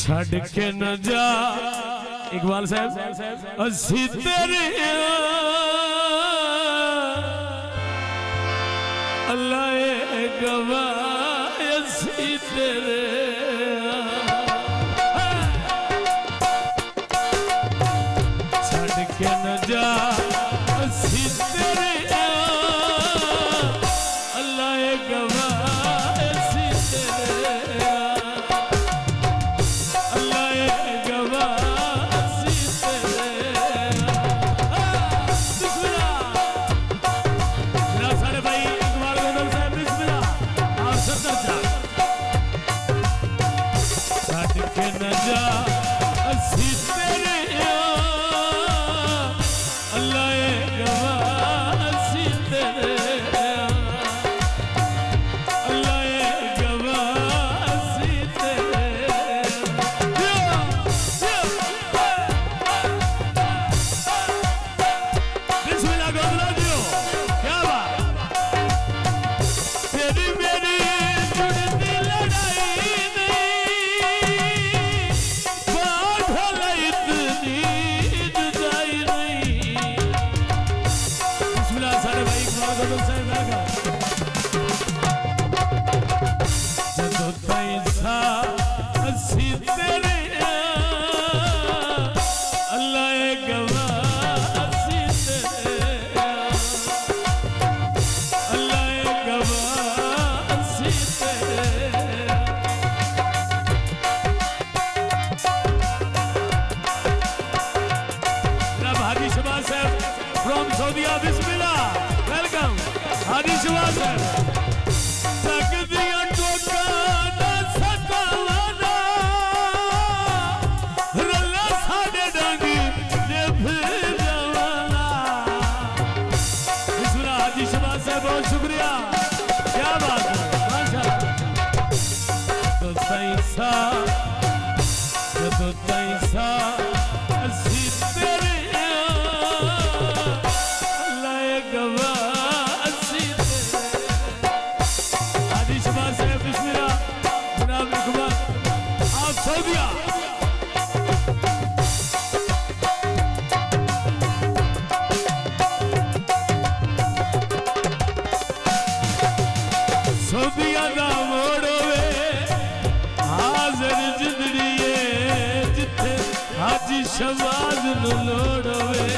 छड़ के न जा इकबाल साहब असी तेरे अल्लाह गवाह असी तेरे छड़ के न जा असी तेरे अल्लाह गवाह असी तेरे from Saudi Bismillah, welcome. Hadi Shawaz Takdiyan toka da sakawana Ralla sade dangi ne bhijawana Bismillah Hadi Shawaz sahab bahut shukriya kya baat hai mashallah to taisa asi tere सौदिया दा मोड़वे हाज़र जिंदड़िए जिथे हाजी शहबाज नु लोड़वे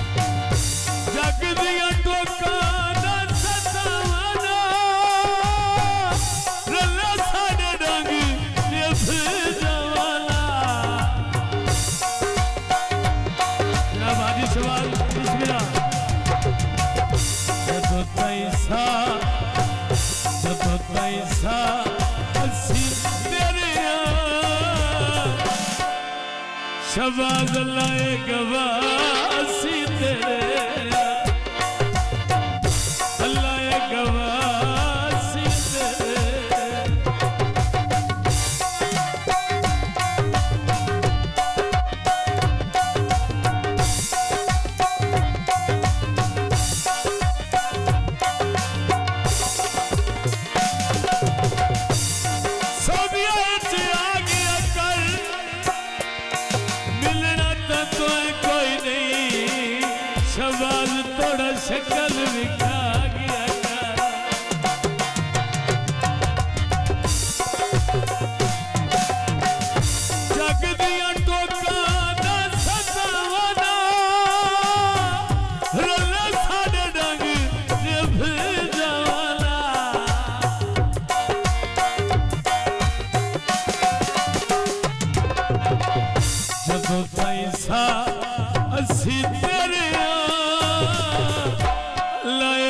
जग दिया टोका दा सतावना रल्ला साडे डंग ने फिजवाला जनाब हाजी शहबाज जब पैसा असी तेरे शहबाज अल्लाह गवाह असी तेरे अल्लाह गवाह असी तेरे शहबाज थोड़ा शक्ल विखा गया जग दिया टोका दा सतावना रल्ला साडे डंग ने फिजवाला जब पैसा असी तेरे लाए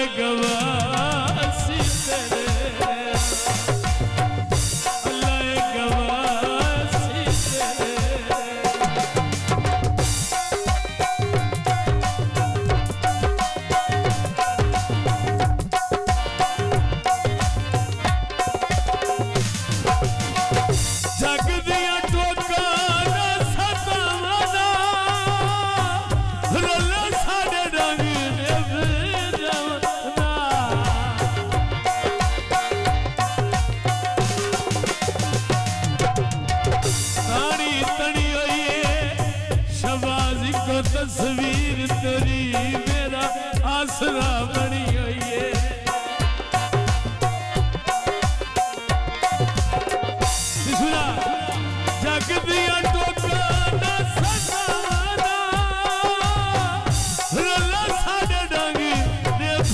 तस्वीर तेरी मेरा आसरा बनी हुई है। जग दिया टोका ना सजाना रला साडे डांगी देख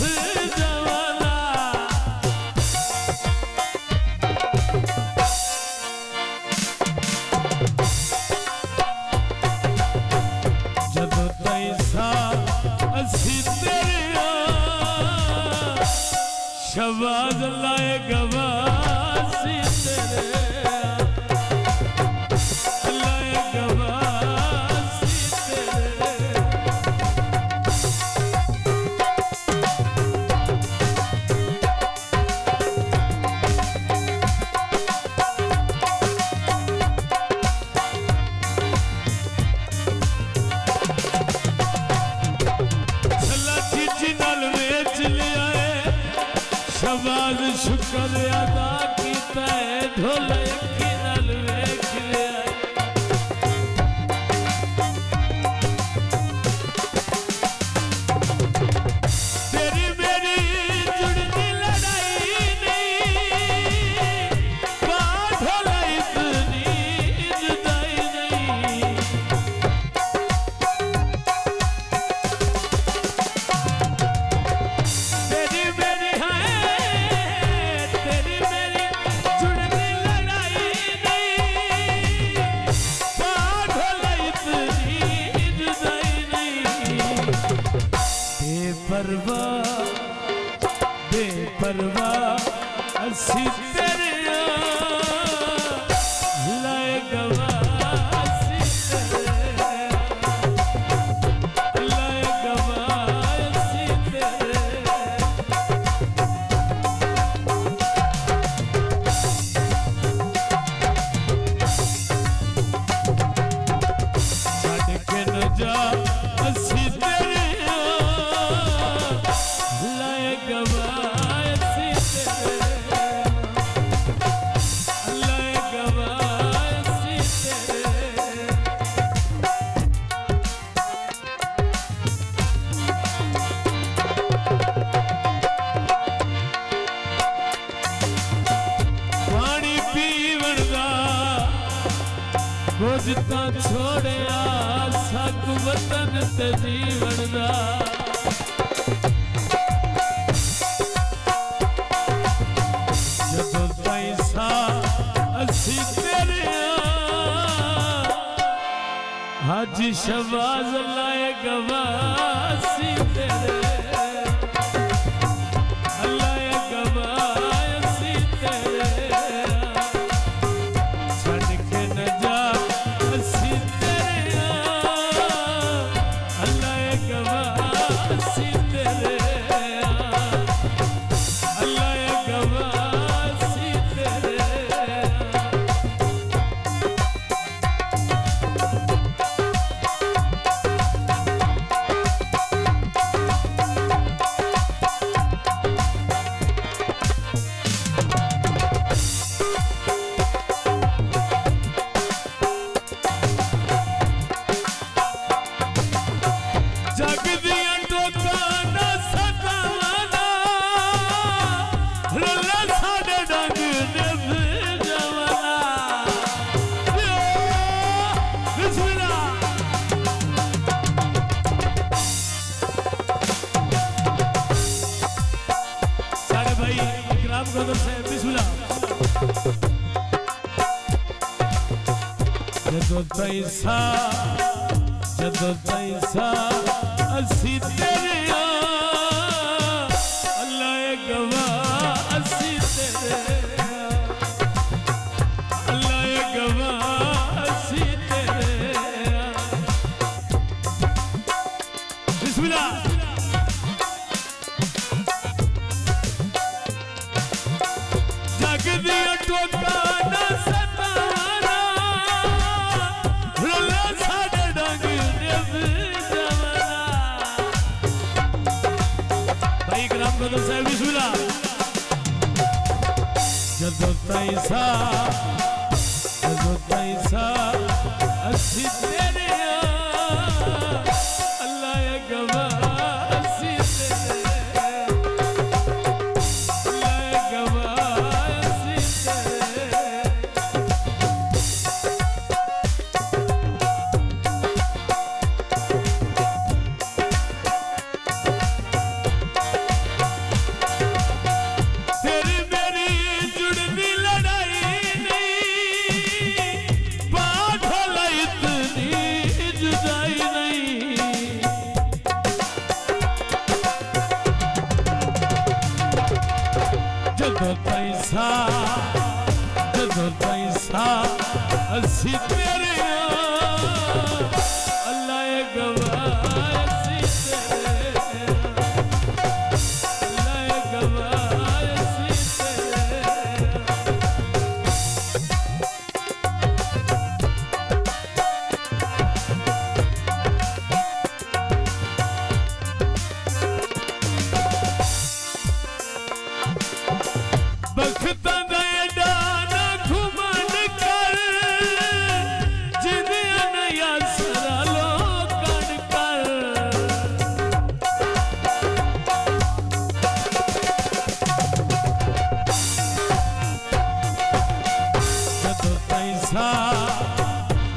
जवाना। जदों ताईं सा असी तेरे शबाज लाए गवासी तेरे शबाज शुक्र अदा कीता है ढोलकी नाल वेख लिया। तेरी मेरी जुड़ती लड़ाई नहीं ढोला इतनी जुदाई नहीं। तेरी मेरी बेपरवाह असी तेरे लाए गवासी तेरे लाए गवासी तेरे। छड़ के न जा असी तेरे लाए गवासी लाए गवासी तेरे। पानी पीवन दा कुछ तो छोड़िया सक वतन ते जीवन दा। जदों ताईं सा असी तेरे हाजी शबाज लाए गवासी तेरे लाए गवासी तेरे। छड़ के न जा असी तेरे लाए गवासी तेरे लाए गवासी तेरे। जग दिया टोका ना सजाना रला साडे डांग देख जवाना। बिस्मिल्लाह सारे भाई इकराम गदर से बिस्मिल्लाह। जदों ताईं सा असी तेरे लाए गवासी तेरे लाए गवासी तेरे। बिस्मिल्लाह। जग दिया टोका ना सताना रला साडे डांग देख जवाना। भाई ग्राम कदम साहब बिस्मिल्लाह। जदों ताईं सा असी तेरे जदों ताईं सा असी तेरे अल्लाह गवाह असी तेरे अल्लाह गवाह असी तेरे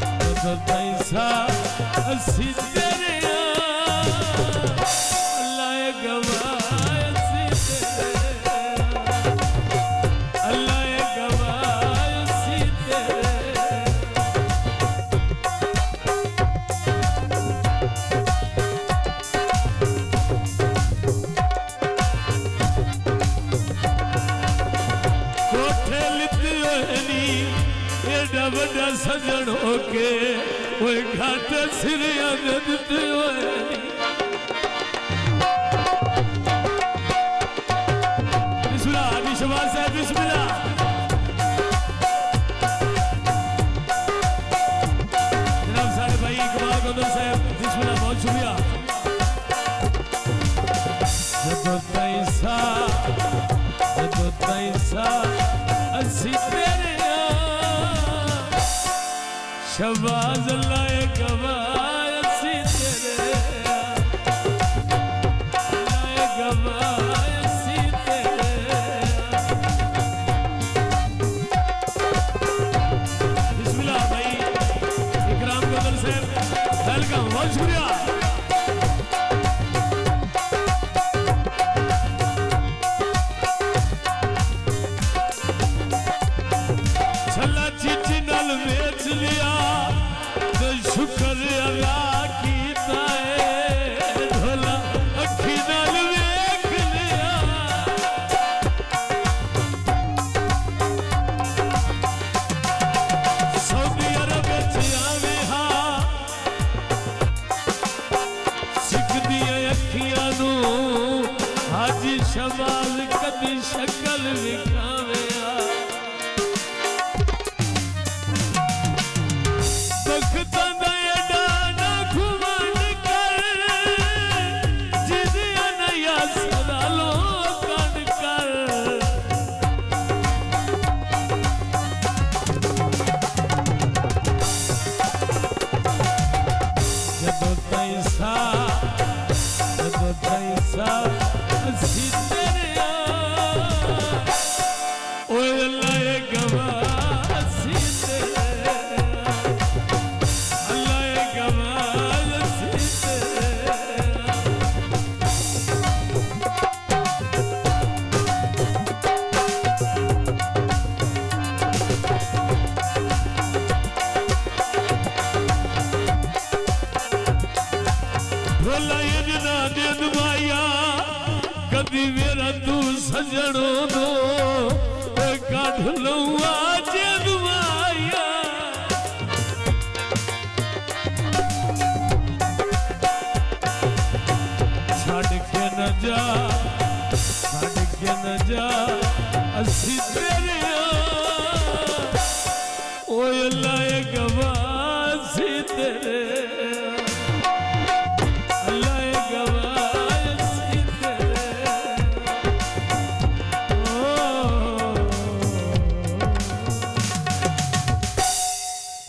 बख्ता असी तेरे अल्लाह गवाह असी तेरे अल्लाह गवाह असी तेरे कोठे लिते नी एडा वड्डा सजण होके वो घाट सिर दिते हुए बिस्मिल्लाह निशवास साहब बिस्मिल्लाह जनाब सारे भाई इकबाल गोदर साहब बिस्मिल्लाह बहुत शुक्रिया जदों ताईं सा असी तेरे शहबाज अल्लाह गवाह असी तेरे अल्लाह गवाह असी तेरे बिस्मिल्लाह भाई इकराम गोदर साहब वेलकम बहुत शुक्रिया छला चीची नाल बेच लिया शुक्र अल्लाह कीता है ढोला अखी नाल वेख लिया सऊदी अरब विच आवे हां सिख दी अखियां नू हाजी शहबाज कदी शक्ल विखावे असी तेरे ओए अल्लाह गवाह असी तेरे अल्लाह गवाह असी तेरे भोला जना दे दुआया कदी मेरा तू सजड़ो दो काढ़ लूं आज दुआया छड़ के न जा असी तेरे